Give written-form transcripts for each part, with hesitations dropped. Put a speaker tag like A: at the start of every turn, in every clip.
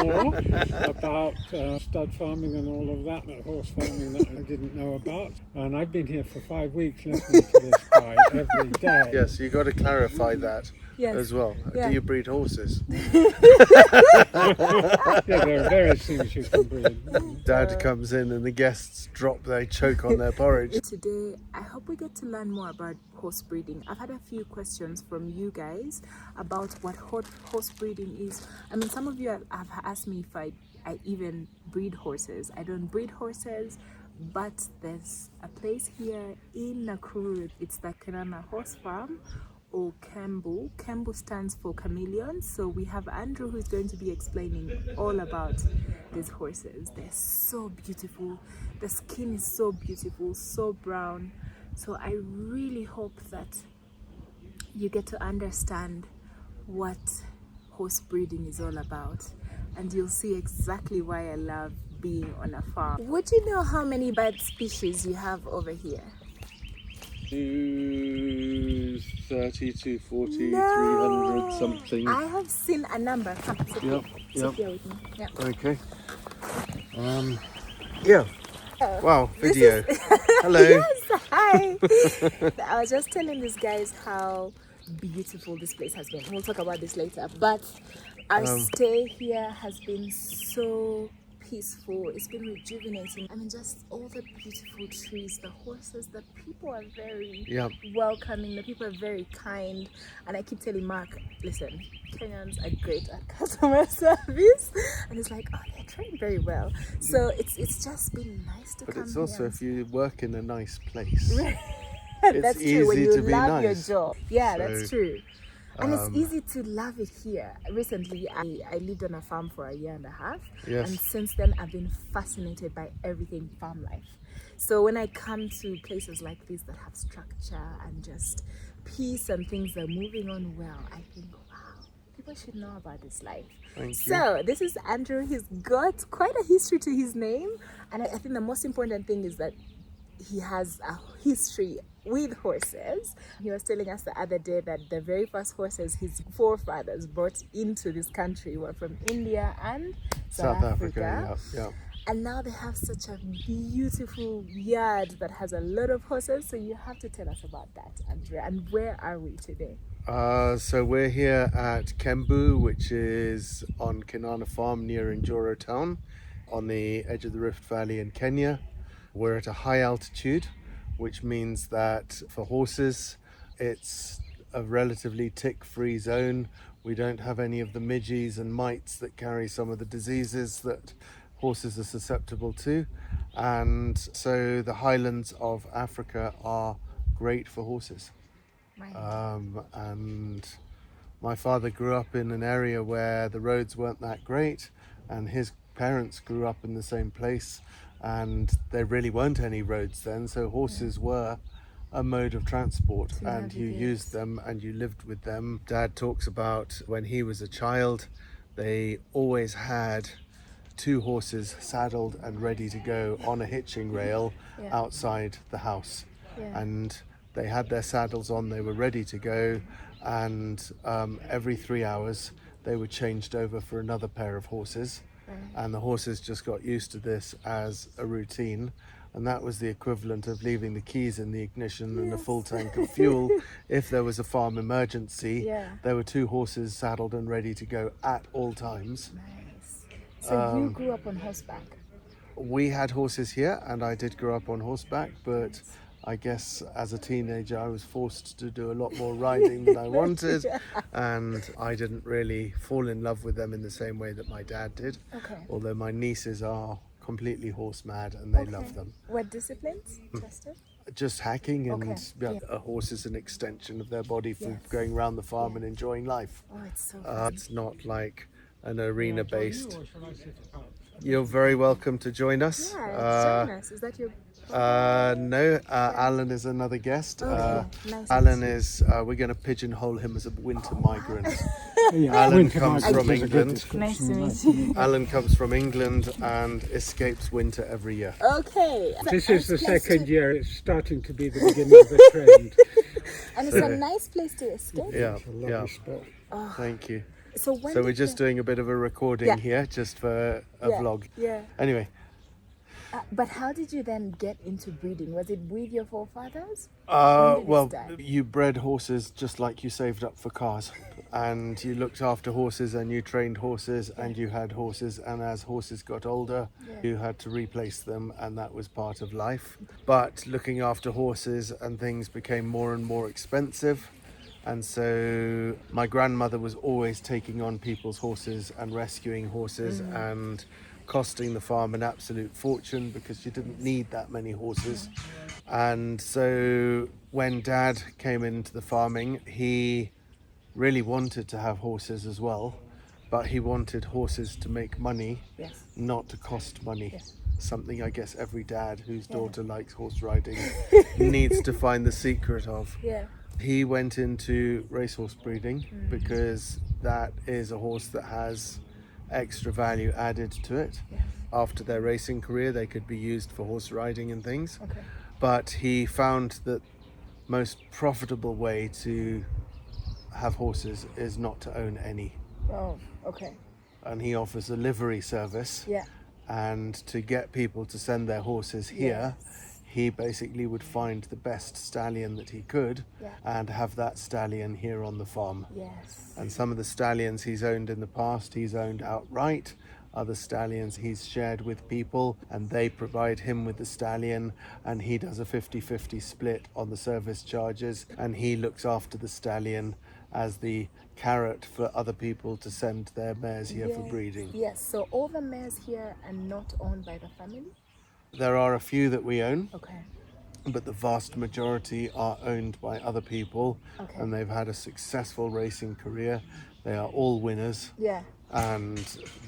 A: more about stud farming and all of that horse farming that I didn't know about. And I've been here for 5 weeks listening to this guy every day.
B: Yes, you got to clarify that
C: Yes.
B: as well.
C: Yeah.
B: Do you breed horses?
A: Yeah, there are various things you can breed.
B: Dad comes in and the guests they choke on their porridge.
C: Today, I hope we get to learn more about horse breeding. I've had a few questions from you guys about what horse breeding is. I mean, some of you have asked me if I even breed horses. I don't breed horses, but there's a place here in Nakuru. It's the Kenana Horse Farm, or Kembu. Kembu stands for chameleon. So we have Andrew who's going to be explaining all about these horses. They're so beautiful. The skin is so beautiful, so brown. So I really hope that you get to understand what horse breeding is all about, and you'll see exactly why I love being on a farm. Would you know how many bird species you have over here?
B: 230, 240,
C: No.
B: 300 something.
C: I have seen a number. Come, sit here. Sit here with me. Yeah.
B: Okay. Yeah. Wow,
C: This
B: video.
C: is-
B: Hello.
C: Yes, hi. I was just telling these guys how beautiful this place has been. We'll talk about this later. But our stay here has been so peaceful. It's been rejuvenating. I mean, just all the beautiful trees, the horses, the people are very welcoming. The people are very kind. And I keep telling Mark, listen, Kenyans are great at customer service. And it's like, oh, they're trained very well. So it's just been nice to come here.
B: But it's also, if you work in a nice place,
C: That's
B: it's
C: true. When
B: easy
C: you
B: to be
C: love your
B: nice.
C: job. Yeah,
B: So,
C: that's true. And it's easy to love it here. Recently, I lived on a farm for 1.5 years.
B: Yes.
C: And since then, I've been fascinated by everything farm life. So when I come to places like this that have structure and just peace and things are moving on well, I think, wow, people should know about this life.
B: Thank you.
C: So this is Andrew. He's got quite a history to his name. And I think the most important thing is that he has a history with horses. He was telling us the other day that the very first horses his forefathers brought into this country were from India and South Africa.
B: Yeah.
C: And now they have such a beautiful yard that has a lot of horses. So you have to tell us about that, Andrea. And where are we today?
B: So we're here at Kembu, which is on Kenana Farm near Njoro town, on the edge of the Rift Valley in Kenya. We're at a high altitude, which means that for horses, it's a relatively tick-free zone. We don't have any of the midges and mites that carry some of the diseases that horses are susceptible to. And so the highlands of Africa are great for horses.
C: Right.
B: And my father grew up in an area where the roads weren't that great, and his parents grew up in the same place, and there really weren't any roads then, so horses were a mode of transport, and you used them and you lived with them. Dad talks about when he was a child, they always had 2 horses saddled and ready to go on a hitching rail outside the house. And they had their saddles on, they were ready to go, and every 3 hours they were changed over for another pair of horses. And the horses just got used to this as a routine, and that was the equivalent of leaving the keys in the ignition and a full tank of fuel. If there was a farm emergency, there were 2 horses saddled and ready to go at all times.
C: Nice. So you grew up on horseback?
B: We had horses here, and I did grow up on horseback, but I guess as a teenager I was forced to do a lot more riding than I wanted, and I didn't really fall in love with them in the same way that my dad did. Although my nieces are completely horse mad and they love them.
C: What disciplines? Tested?
B: Just hacking, and a horse is an extension of their body for going around the farm and enjoying life.
C: Oh, it's so fun.
B: It's not like an arena based. You're very welcome to join us.
C: Join us. Is that your...
B: No, Alan is another guest.
C: Nice.
B: Alan is, we're going to pigeonhole him as a winter migrant.
A: Yeah,
B: Alan
A: winter
B: comes
A: migrant
B: from
A: is a good
B: England.
A: description.
C: Nice to meet you.
B: Alan comes from England and escapes winter every year.
C: Okay.
A: This is the second year. It's starting to be the beginning of a trend.
C: And it's a nice place to escape.
B: Yeah,
A: It's a lovely spot.
B: Thank you.
C: So when
B: So we're
C: did
B: just doing a bit of a recording
C: Yeah.
B: here, just for a
C: Yeah,
B: vlog.
C: yeah.
B: Anyway,
C: But how did you then get into breeding? Was it with your forefathers? When did it
B: well,
C: start?
B: you bred horses just like you saved up for cars, and you looked after horses and you trained horses and you had horses, and as horses got older,
C: Yeah.
B: you had to replace them, and that was part of life. But looking after horses and things became more and more expensive. And so my grandmother was always taking on people's horses and rescuing horses and costing the farm an absolute fortune because you didn't need that many horses. And so when Dad came into the farming, he really wanted to have horses as well, but he wanted horses to make money,
C: Yes.
B: not to cost money.
C: Yeah.
B: Something I guess every dad whose
C: Yeah.
B: daughter likes horse riding needs to find the secret of.
C: Yeah.
B: He went into racehorse breeding because that is a horse that has extra value added to it.
C: Yes.
B: After their racing career, they could be used for horse riding and things.
C: Okay.
B: But he found that most profitable way to have horses is not to own any.
C: Oh, okay.
B: And he offers a livery service.
C: Yeah.
B: And to get people to send their horses here, he basically would find the best stallion that he could
C: Yeah.
B: and have that stallion here on the farm.
C: Yes.
B: And some of the stallions he's owned in the past, he's owned outright. Other stallions he's shared with people and they provide him with the stallion, and he does a 50-50 split on the service charges, and he looks after the stallion as the carrot for other people to send their mares here for breeding.
C: Yes. So all the mares here are not owned by the family?
B: There are a few that we own,
C: Okay.
B: but the vast majority are owned by other people,
C: Okay.
B: and they've had a successful racing career. They are all winners,
C: Yeah.
B: and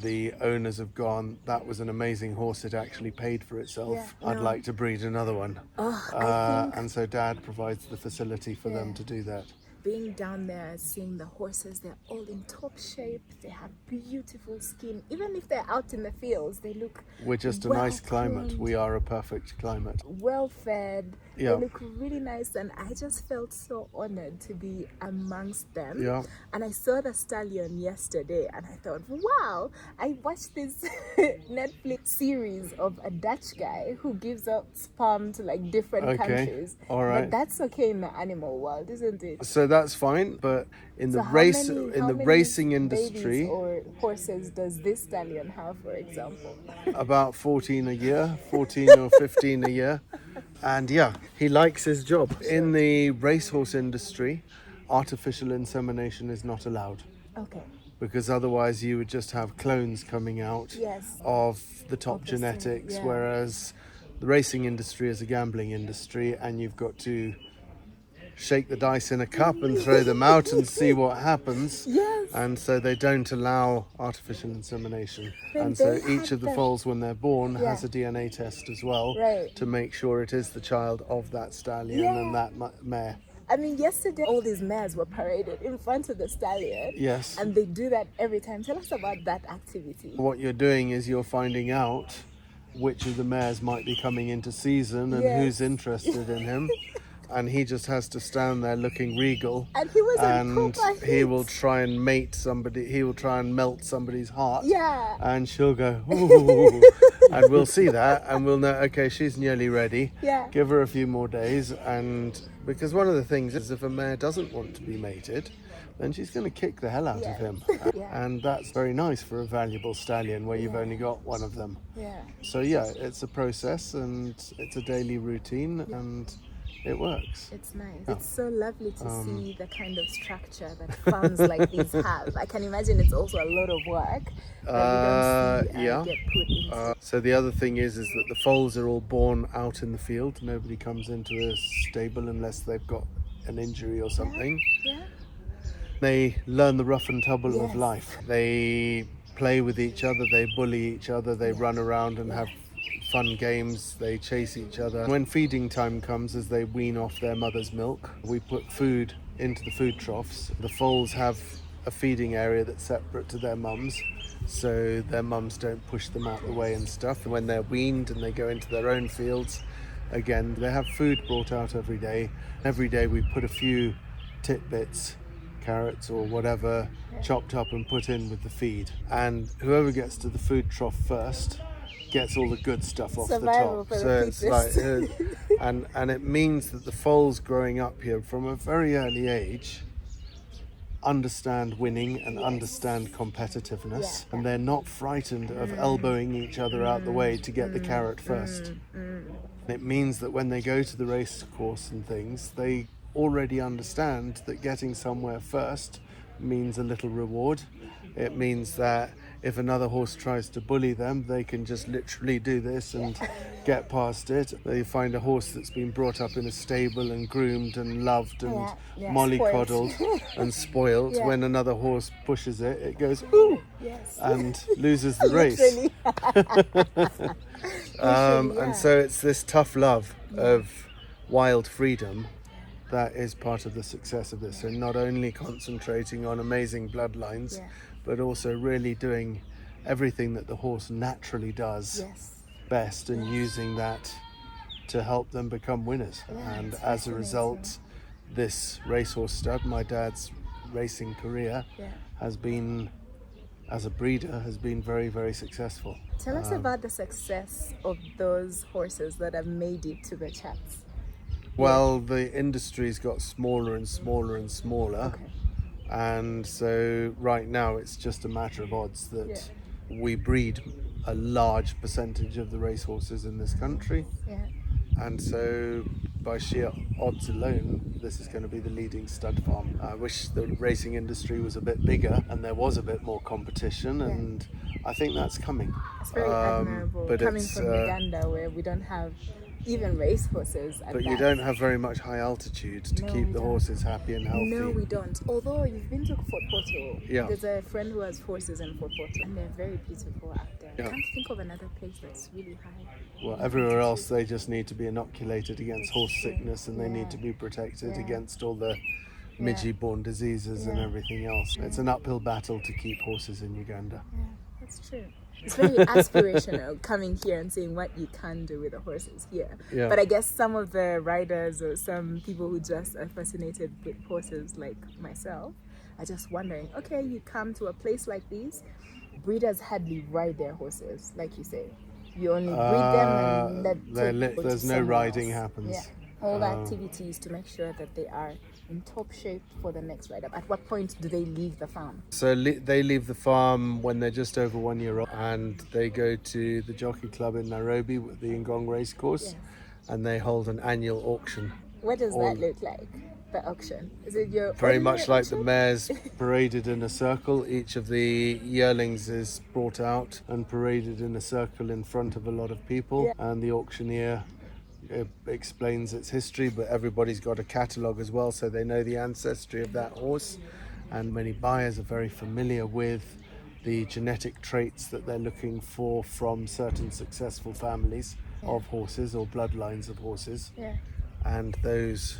B: the owners have gone, that was an amazing horse, it actually paid for itself.
C: Yeah,
B: I'd
C: no.
B: like to breed another one.
C: Oh, I think
B: And so Dad provides the facility for them
C: Yeah.
B: to do that.
C: being down there, seeing the horses, they're all in top shape. They have beautiful skin. Even if they're out in the fields, they look
B: We're just a
C: well
B: nice climate.
C: groomed,
B: We are a perfect climate.
C: well fed.
B: Yeah.
C: They look really nice, and I just felt so honored to be amongst them.
B: Yeah.
C: And I saw the stallion yesterday, and I thought, wow! I watched this Netflix series of a Dutch guy who gives out sperm to like different
B: Okay.
C: countries.
B: All right.
C: But that's okay in the animal world, isn't it?
B: So that's fine, but in
C: So
B: the
C: how
B: race
C: many-
B: in
C: how
B: the
C: many
B: racing
C: babies
B: industry,
C: or horses does this stallion have, for example?
B: about 14 a year, 14 or 15 a year. And yeah, he likes his job. In the racehorse industry, artificial insemination is not allowed,
C: Okay.
B: because otherwise you would just have clones coming out
C: Yes.
B: of the top
C: Of the same,
B: genetics,
C: yeah.
B: whereas the racing industry is a gambling industry, and you've got to shake the dice in a cup and throw them out and see what happens.
C: Yes.
B: And so they don't allow artificial insemination.
C: When
B: And so
C: they
B: each
C: had
B: of the
C: the-
B: foals when they're born has
C: Yeah.
B: a DNA test as well,
C: Right.
B: to make sure it is the child of that stallion
C: Yeah.
B: and that mare.
C: I mean, yesterday all these mares were paraded in front of the stallion.
B: Yes.
C: And they do that every time. Tell us about that activity.
B: What you're doing is you're finding out which of the mares might be coming into season and
C: Yes.
B: who's interested in him. And he just has to stand there looking regal.
C: And he was on
B: And
C: proper
B: he
C: heat.
B: will try and mate somebody, he will try and melt somebody's heart.
C: Yeah.
B: And she'll go, ooh. And we'll see that and we'll know, okay, she's nearly ready.
C: Yeah.
B: Give her a few more days. And because one of the things is, if a mare doesn't want to be mated, then she's going to kick the hell out
C: Yeah.
B: of him.
C: Yeah.
B: And that's very nice for a valuable stallion where you've only got one of them.
C: Yeah.
B: So yeah, it's a process and it's a daily routine, and it works.
C: It's nice.
B: Yeah.
C: It's so lovely to see the kind of structure that farms like these have. I can imagine it's also a lot of work that we don't see
B: yeah.
C: get put into.
B: So the other thing is that the foals are all born out in the field. Nobody comes into a stable unless they've got an injury or something.
C: Yeah.
B: They learn the rough and tumble
C: Yes.
B: of life. They play with each other, they bully each other, they run around and have fun games, they chase each other. When feeding time comes, as they wean off their mother's milk, we put food into the food troughs. The foals have a feeding area that's separate to their mums, so their mums don't push them out the way and stuff. And when they're weaned and they go into their own fields, again, they have food brought out every day. Every day we put a few tidbits, carrots or whatever chopped up and put in with the feed. And whoever gets to the food trough first gets all the good stuff off
C: Survival
B: the
C: for
B: top.
C: the
B: So it's like,
C: fittest.
B: and it means that the foals growing up here from a very early age understand winning and understand competitiveness, and they're not frightened of elbowing each other out the way to get the carrot first. It means that when they go to the race course and things, they already understand that getting somewhere first means a little reward. It means that if another horse tries to bully them, they can just literally do this and get past it. They find a horse that's been brought up in a stable and groomed and loved and mollycoddled and spoiled. When another horse pushes it, it goes, ooh, and loses the race. And so it's this tough love of wild freedom that is part of the success of this. So not only concentrating on amazing bloodlines, but also really doing everything that the horse naturally does best and using that to help them become winners. And as a result, this racehorse stud, my dad's racing career, has been, as a breeder, has been very, very successful.
C: Tell us about the success of those horses that have made it to the charts.
B: Well, the industry's got smaller and smaller and smaller. And so right now it's just a matter of odds that we breed a large percentage of the racehorses in this country. And so by sheer odds alone, this is going to be the leading stud farm. I wish the racing industry was a bit bigger and there was a bit more competition, and I think that's coming.
C: It's very admirable,
B: but
C: coming
B: it's,
C: from Uganda, where we don't have even racehorses.
B: But you don't have very much high altitude to keep the horses happy and healthy.
C: No, we don't. Although you've been to Fort Portal, there's a friend who has horses in Fort Portal, and they're very beautiful out there. I can't think of another place that's really high.
B: Well, everywhere else they just need to be inoculated against horse sickness, and they need to be protected against all the midgie-borne diseases and everything else. It's an uphill battle to keep horses in Uganda.
C: Yeah, that's true. It's very aspirational coming here and seeing what you can do with the horses here. But I guess some of the riders or some people who just are fascinated with horses like myself are just wondering, okay, you come to a place like this, breeders hardly ride their horses, like you say. You only breed them and
B: there's no riding happens.
C: All the activities to make sure that they are in top shape for the next ride up. At what point do they leave the farm?
B: So they leave the farm when they're just over 1 year old, and they go to the jockey club in Nairobi with the Ngong race course, and they hold an annual auction.
C: What does that look like, the auction? Is it your
B: very much like
C: auction?
B: the mares paraded in a circle? Each of the yearlings is brought out and paraded in a circle in front of a lot of people, and the auctioneer explains its history, but everybody's got a catalogue as well, so they know the ancestry of that horse, and many buyers are very familiar with the genetic traits that they're looking for from certain successful families of horses or bloodlines of horses, and those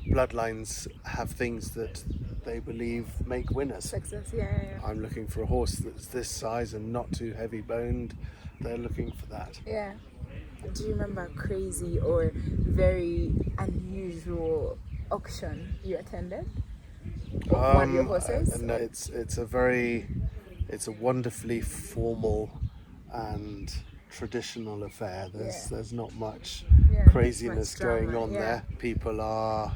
B: bloodlines have things that they believe make winners.
C: Success,
B: I'm looking for a horse that's this size and not too heavy boned. They're looking for that.
C: Do you remember a crazy or very unusual auction you attended? One of your horses?
B: No, it's a wonderfully formal and traditional affair. There's not much craziness going on there. People are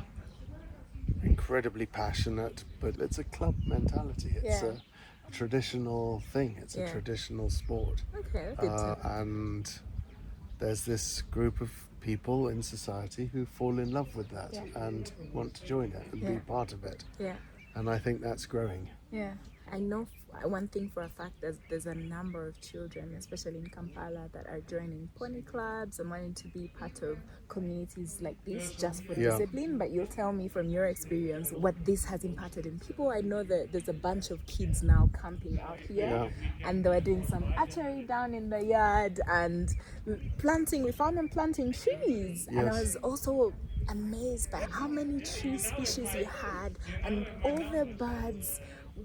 B: incredibly passionate, but it's a club mentality. It's a traditional thing. It's a traditional sport.
C: Okay,
B: and there's this group of people in society who fall in love with that and want to join it and be part of it. And I think that's growing.
C: I know one thing for a fact, there's a number of children, especially in Kampala, that are joining pony clubs and wanting to be part of communities like this just for discipline. But you'll tell me from your experience what this has impacted in people. I know that there's a bunch of kids now camping out here, and they were doing some archery down in the yard and planting. We found them planting trees, and I was also amazed by how many tree species you had and all the birds.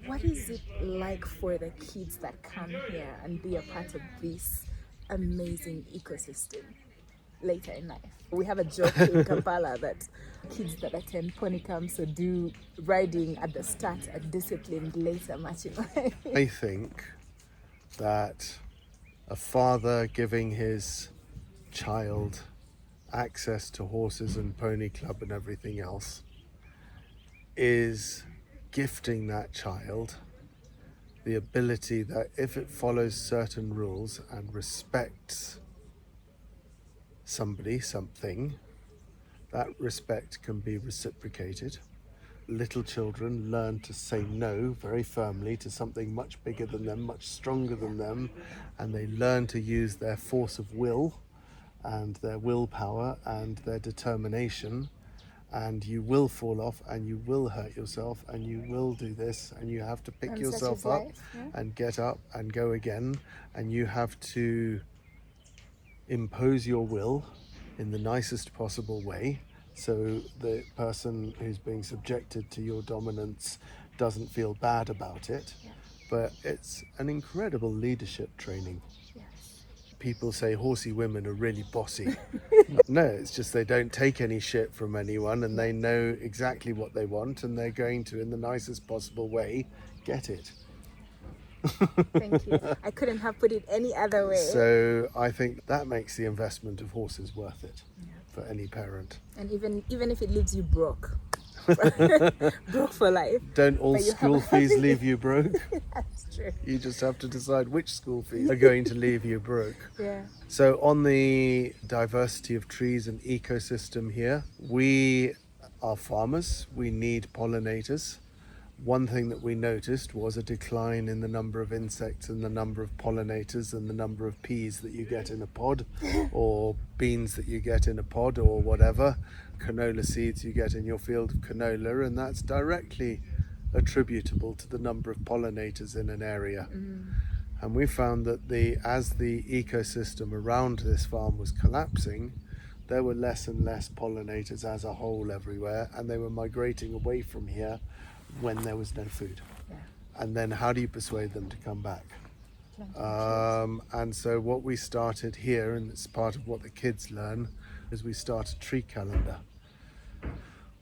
C: What is it like for the kids that come here and be a part of this amazing ecosystem? later in life. We have a joke in Kampala that kids that attend pony camps or do riding at the start are disciplined later much in life.
B: I think that a father giving his child access to horses and pony club and everything else is gifting that child the ability that if it follows certain rules and respects somebody, something, that respect can be reciprocated. Little children learn to say no very firmly to something much bigger than them, much stronger than them, and they learn to use their force of will and their willpower and their determination. And you will fall off and you will hurt yourself and you will do this and you have to pick
C: And
B: yourself
C: such is
B: up
C: life, yeah.
B: and get up and go again, and you have to impose your will in the nicest possible way so the person who's being subjected to your dominance doesn't feel bad about it.
C: Yeah.
B: But it's an incredible leadership training.
C: Yes.
B: People say horsey women are really bossy. No, it's just they don't take any shit from anyone and they know exactly what they want and they're going to, in the nicest possible way, get it.
C: Thank you. I couldn't have put it any other way.
B: So I think that makes the investment of horses worth it
C: Yeah.
B: for any parent.
C: And even if it leaves you broke. Broke for life.
B: Don't all
C: But you
B: school
C: have-
B: fees leave you broke?
C: That's true.
B: You just have to decide which school fees are going to leave you broke.
C: Yeah.
B: So on the diversity of trees and ecosystem here, we are farmers, we need pollinators. One thing that we noticed was a decline in the number of insects and the number of pollinators and the number of peas that you get in a pod or beans that you get in a pod or whatever, canola seeds you get in your field of canola, and that's directly attributable to the number of pollinators in an area. And we found that as the ecosystem around this farm was collapsing, there were less and less pollinators as a whole everywhere, and they were migrating away from here when there was no food.
C: Yeah.
B: And then how do you persuade them to come back? And so what we started here, and it's part of what the kids learn, is we start a tree calendar,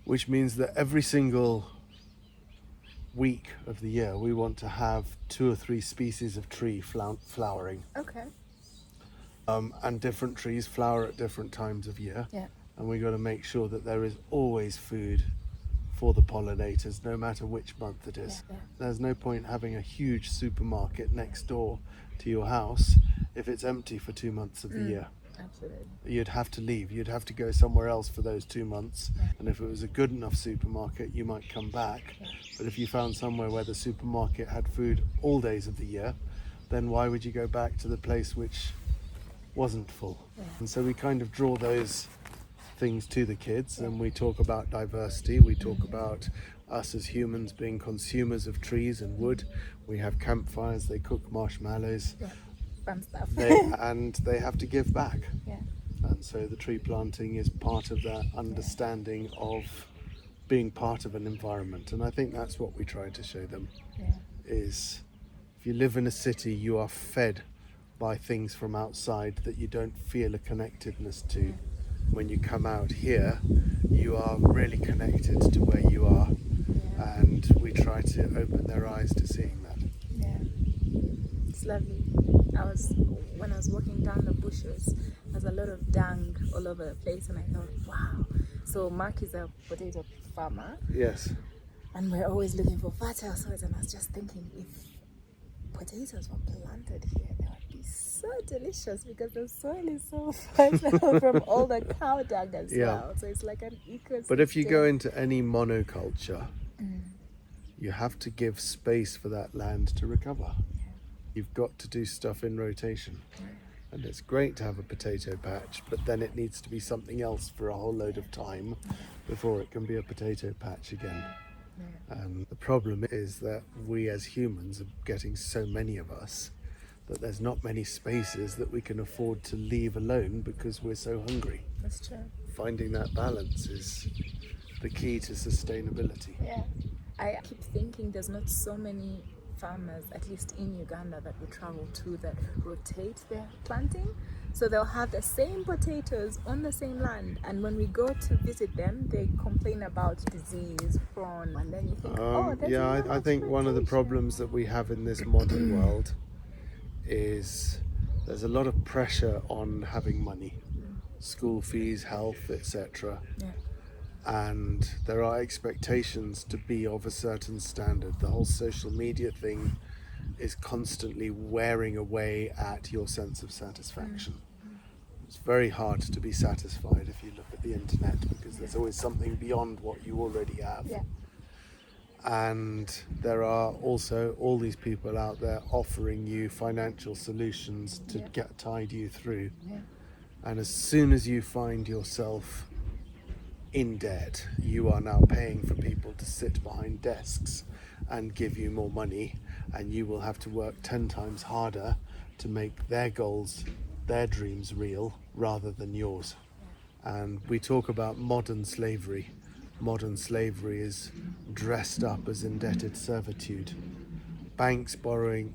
B: which means that every single week of the year we want to have 2 or 3 species of tree flowering.
C: Okay.
B: And different trees flower at different times of year.
C: Yeah.
B: And we got to make sure that there is always food for the pollinators, no matter which month it is.
C: Yeah, yeah.
B: There's no point having a huge supermarket next door to your house if it's empty for 2 months of the year.
C: Absolutely.
B: You'd have to leave. You'd have to go somewhere else for those 2 months.
C: Yeah.
B: And if it was a good enough supermarket, you might come back.
C: Yeah.
B: But if you found somewhere where the supermarket had food all days of the year, then why would you go back to the place which wasn't full?
C: Yeah.
B: And so we kind of draw those things to the kids, and we talk about diversity. We talk about us as humans being consumers of trees and wood. We have campfires, they cook marshmallows.
C: Yeah. Fun stuff.
B: And they have to give back.
C: Yeah.
B: And so the tree planting is part of that understanding of being part of an environment. And I think that's what we try to show them,
C: Yeah.
B: is if you live in a city, you are fed by things from outside that you don't feel a connectedness to. When you come out here, you are really connected to where you are.
C: Yeah.
B: And we try to open their eyes to seeing that.
C: Yeah. It's lovely. When I was walking down the bushes, there's a lot of dung all over the place, and I thought, wow. So Mark is a potato farmer,
B: Yes.
C: and we're always looking for fertile soils, and I was just thinking, if potatoes were planted here, they would be so delicious because the soil is so fertile from all the cow dung as
B: Yeah.
C: well. So it's like an ecosystem.
B: But if you go into any monoculture, you have to give space for that land to recover. You've got to do stuff in rotation. And it's great to have a potato patch, but then it needs to be something else for a whole load of time before it can be a potato patch again. And the problem is that we as humans are getting so many of us that there's not many spaces that we can afford to leave alone because we're so hungry.
C: That's true.
B: Finding that balance is the key to sustainability.
C: Yeah. I keep thinking there's not so many farmers, at least in Uganda, that we travel to, that rotate their planting. So they'll have the same potatoes on the same land, and when we go to visit them, they complain about disease, prawn, and then you think,
B: I think one of the problems that we have in this modern world is there's a lot of pressure on having money, school fees, health, etc.
C: Yeah.
B: And there are expectations to be of a certain standard. The whole social media thing is constantly wearing away at your sense of satisfaction. It's very hard to be satisfied if you look at the internet, because there's always something beyond what you already have.
C: Yeah.
B: And there are also all these people out there offering you financial solutions to tide you through.
C: Yeah.
B: And as soon as you find yourself in debt, you are now paying for people to sit behind desks and give you more money, and you will have to work 10 times harder to make their goals, their dreams real rather than yours. And we talk about modern slavery. Modern slavery is dressed up as indebted servitude. Banks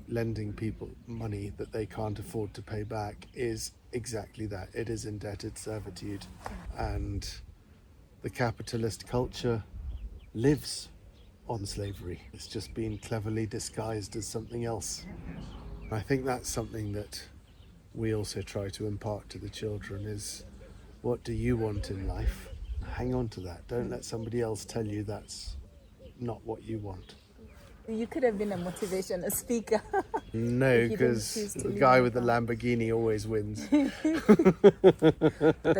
B: lending people money that they can't afford to pay back is exactly that. It is indebted servitude. And the capitalist culture lives on slavery. It's just been cleverly disguised as something else. And I think that's something that we also try to impart to the children is, what do you want in life? Hang on to that. Don't let somebody else tell you that's not what you want.
C: You could have been a motivational speaker.
B: No, because the guy with the Lamborghini always wins.
C: The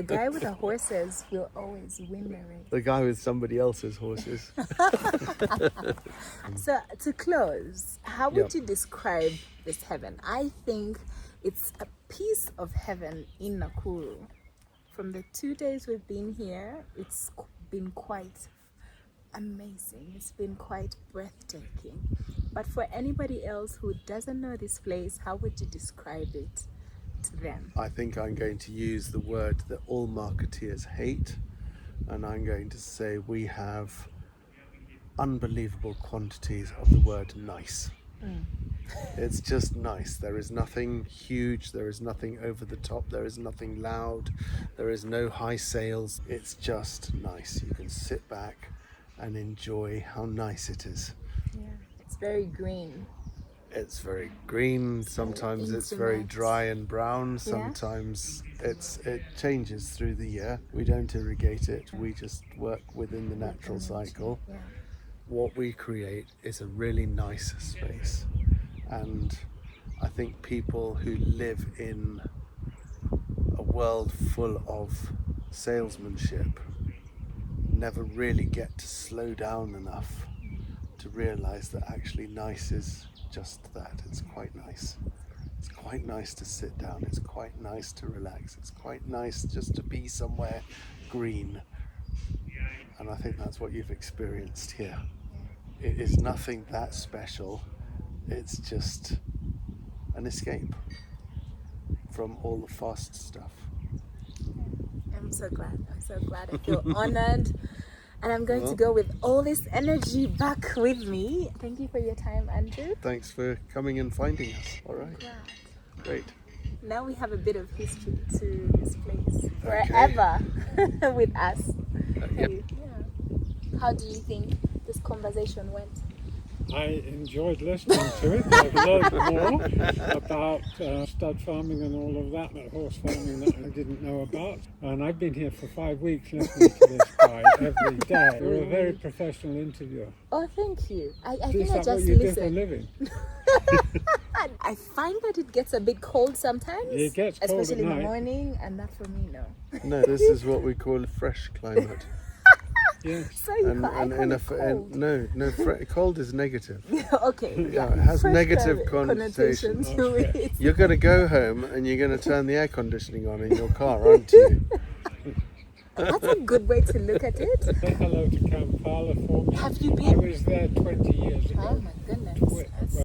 C: guy with the horses will always win the race.
B: The guy with somebody else's horses.
C: So to close, how would you describe this heaven? I think it's a piece of heaven in Nakuru. From the 2 days we've been here, it's been quite amazing. It's been quite breathtaking. But for anybody else who doesn't know this place, how would you describe it to them?
B: I think I'm going to use the word that all marketeers hate, and I'm going to say we have unbelievable quantities of the word nice. It's just nice. There is nothing huge, there is nothing over the top, there is nothing loud, there is no high sales. It's just nice. You can sit back and enjoy how nice it is.
C: Yeah, it's very green.
B: It's very green. Sometimes it's very dry and brown. Sometimes it changes through the year. We don't irrigate it. We just work within the natural cycle.
C: Yeah.
B: What we create is a really nice space. And I think people who live in a world full of salesmanship never really get to slow down enough to realize that actually nice is just that. It's quite nice. It's quite nice to sit down. It's quite nice to relax. It's quite nice just to be somewhere green. And I think that's what you've experienced here. It is nothing that special. It's just an escape from all the fast stuff.
C: I'm so glad. I feel honored. And I'm going to go with all this energy back with me. Thank you for your time, Andrew.
B: Thanks for coming and finding us. All right.
C: Glad.
B: Great.
C: Now we have a bit of history to this place forever with us.
B: Yeah.
C: How do you think this conversation went?
A: I enjoyed listening to it. I've learned more about stud farming and all of that horse farming that I didn't know about. And I've been here for 5 weeks listening to this guy every day. You're a very professional interviewer.
C: Oh, thank you. I
A: Is
C: think I
A: that
C: just
A: what you do for a
C: listen.
A: living?
C: I find that it gets a bit cold sometimes.
A: It gets cold
C: especially
A: at
C: in the
A: night.
C: morning, and that for me, no.
B: No, this is what we call a fresh climate.
A: Yes.
C: So you
B: Cold is negative.
C: okay.
B: Yeah, it has
C: Fresh
B: negative
C: connotations
B: connotations.
C: to it.
B: You're going to go home and you're going to turn the air conditioning on in your car, aren't you?
C: That's a good way to look at it.
A: Say hello to Kampala for me.
C: Have you
A: I
C: been?
A: was there 20 years ago.
C: Oh my goodness.